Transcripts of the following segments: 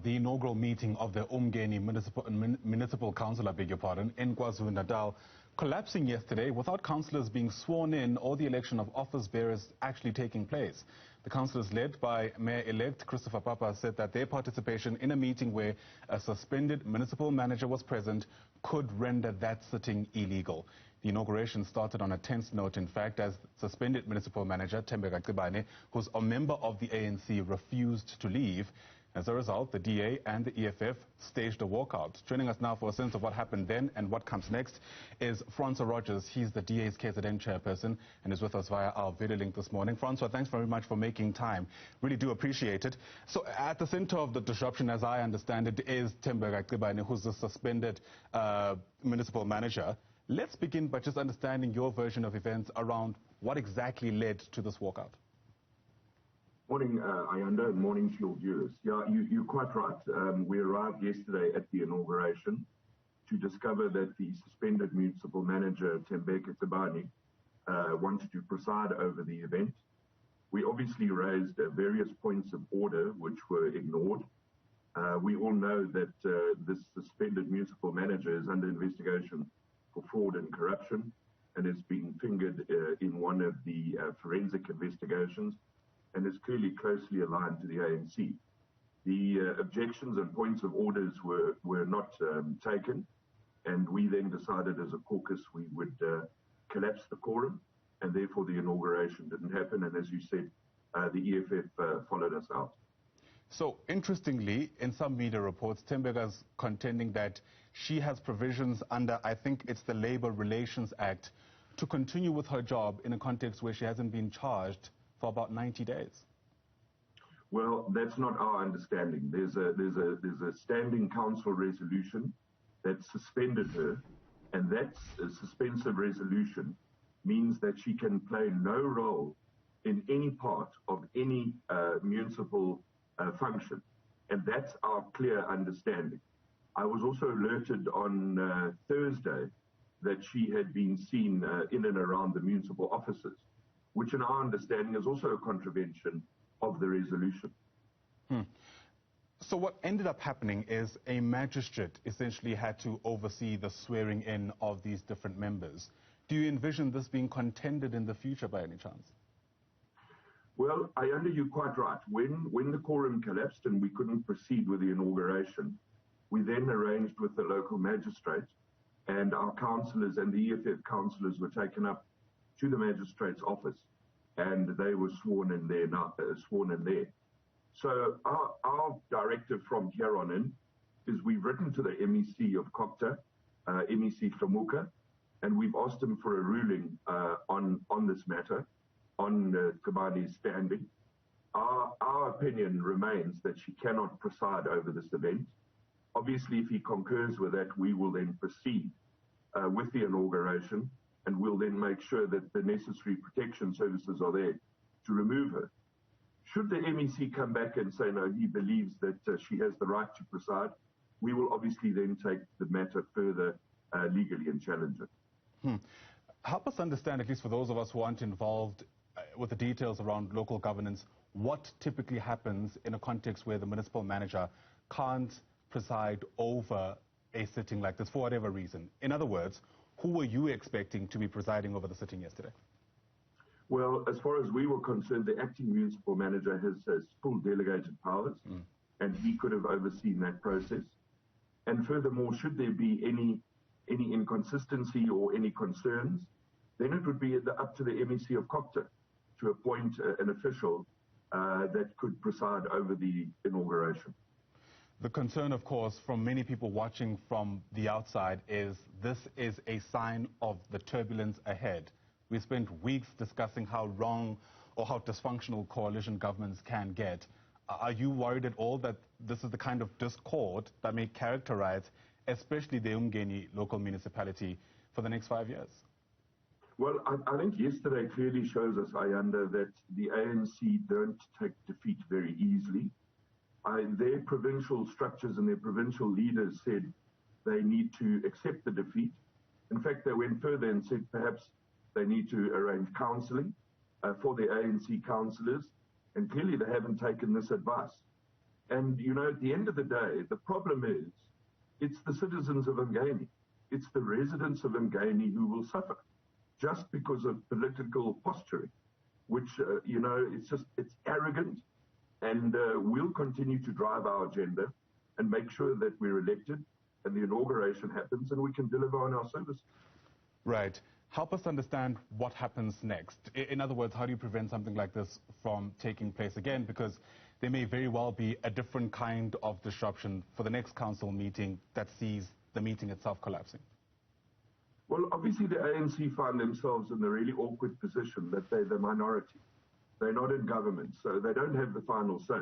The inaugural meeting of the uMngeni Municipal Council, in KwaZulu-Natal, collapsing yesterday without councillors being sworn in or the election of office bearers actually taking place. The councillors led by Mayor-elect Chris Pappas said that their participation in a meeting where a suspended municipal manager was present could render that sitting illegal. The inauguration started on a tense note, in fact, as suspended municipal manager Thembeka Cibane, who's a member of the ANC, refused to leave. As a result, the DA and the EFF staged a walkout. Joining us now for a sense of what happened then and what comes next is Francois Rodgers. He's the DA's KZN Chairperson and is with us via our video link this morning. Francois, thanks very much for making time. Really do appreciate it. So at the center of the disruption, as I understand it, is Thembeka Cibane, who's the suspended municipal manager. Let's begin by just understanding your version of events around what exactly led to this walkout. Morning, Ayanda, and morning to your viewers. Yeah, you're quite right. We arrived yesterday at the inauguration to discover that the suspended municipal manager, Thembeka Cibane, wanted to preside over the event. We obviously raised various points of order which were ignored. We all know that this suspended municipal manager is under investigation for fraud and corruption and is being fingered in one of the forensic investigations, and is clearly closely aligned to the ANC. The objections and points of orders were not taken, and we then decided as a caucus we would collapse the quorum, and therefore the inauguration didn't happen, and as you said, the EFF followed us out. So, interestingly, in some media reports, Thembeka's contending that she has provisions under, I think it's the Labour Relations Act, to continue with her job in a context where she hasn't been charged for about 90 days. Well, that's not our understanding. There's a standing council resolution that suspended her, and that suspensive resolution means that she can play no role in any part of any municipal function, and that's our clear understanding. I was also alerted on Thursday that she had been seen in and around the municipal offices, which in our understanding is also a contravention of the resolution. So what ended up happening is a magistrate essentially had to oversee the swearing in of these different members. Do you envision this being contended in the future by any chance? Well, you're quite right. When the quorum collapsed and we couldn't proceed with the inauguration, we then arranged with the local magistrate, and our councillors and the EFF councillors were taken up to the magistrate's office, and they were sworn in there. So our directive from here on in is we've written to the MEC of Kokta, MEC Thembeka, and we've asked him for a ruling on this matter, on Cibane's standing. Our opinion remains that she cannot preside over this event. Obviously, if he concurs with that, we will then proceed with the inauguration, and we'll then make sure that the necessary protection services are there to remove her. Should the MEC come back and say, no, he believes that she has the right to preside, we will obviously then take the matter further legally and challenge it. Help us understand, at least for those of us who aren't involved with the details around local governance, what typically happens in a context where the municipal manager can't preside over a sitting like this for whatever reason. In other words, who were you expecting to be presiding over the sitting yesterday? Well, as far as we were concerned, the acting municipal manager has full delegated powers, and he could have overseen that process. And furthermore, should there be any inconsistency or any concerns, then it would be up to the MEC of Kokta to appoint an official that could preside over the inauguration. The concern, of course, from many people watching from the outside is this is a sign of the turbulence ahead. We spent weeks discussing how wrong or how dysfunctional coalition governments can get. Are you worried at all that this is the kind of discord that may characterize especially the uMngeni local municipality for the next 5 years? Well, I think yesterday clearly shows us, Ayanda, that the ANC don't take defeat very easily. Their provincial structures and their provincial leaders said they need to accept the defeat. In fact, they went further and said perhaps they need to arrange counselling for the ANC councillors, and clearly they haven't taken this advice. And, you know, at the end of the day, the problem is, it's the citizens of uMngeni. It's the residents of uMngeni who will suffer just because of political posturing, which, you know, it's arrogant, and we'll continue to drive our agenda and make sure that we're elected and the inauguration happens and we can deliver on our services. Right. Help us understand what happens next. In other words, how do you prevent something like this from taking place again? Because there may very well be a different kind of disruption for the next council meeting that sees the meeting itself collapsing. Well, obviously the ANC find themselves in the really awkward position that they're the minority. They're not in government, so they don't have the final say.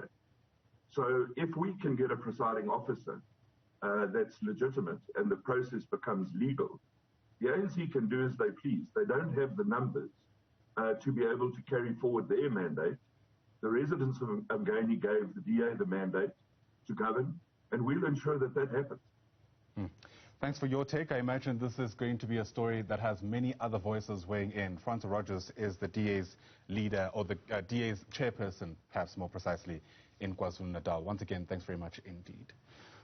So if we can get a presiding officer that's legitimate and the process becomes legal, the ANC can do as they please. They don't have the numbers to be able to carry forward their mandate. The residents of uMngeni gave the DA the mandate to govern, and we'll ensure that that happens. Thanks for your take. I imagine this is going to be a story that has many other voices weighing in. Francois Rodgers is the DA's leader, or the DA's chairperson, perhaps more precisely, in KwaZulu-Natal. Once again, thanks very much indeed.